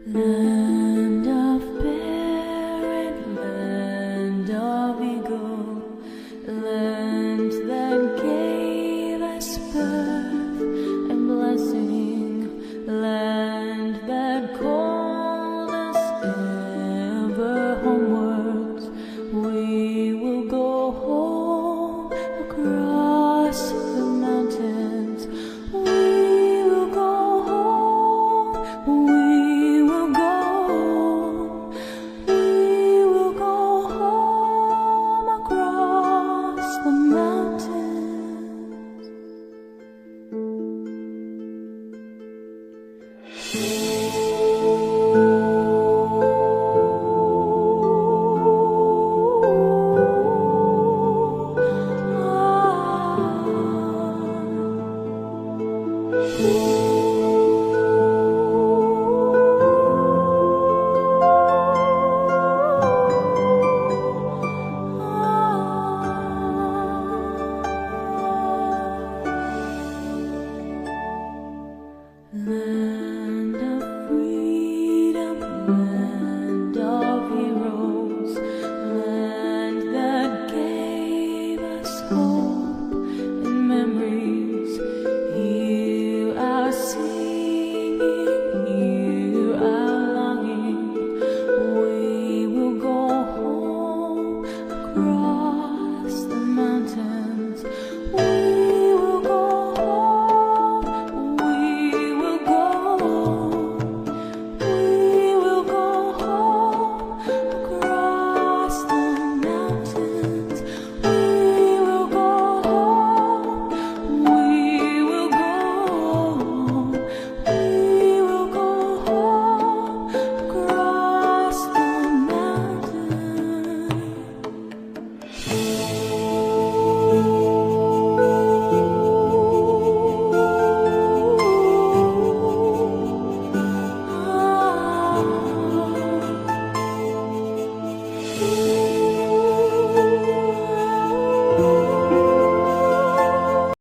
Land of parent, land of eagle, land that gave us birth and blessing, land that called us ever homewards. We will go home across the mountains. We will go home. We will go home across the mountains. Land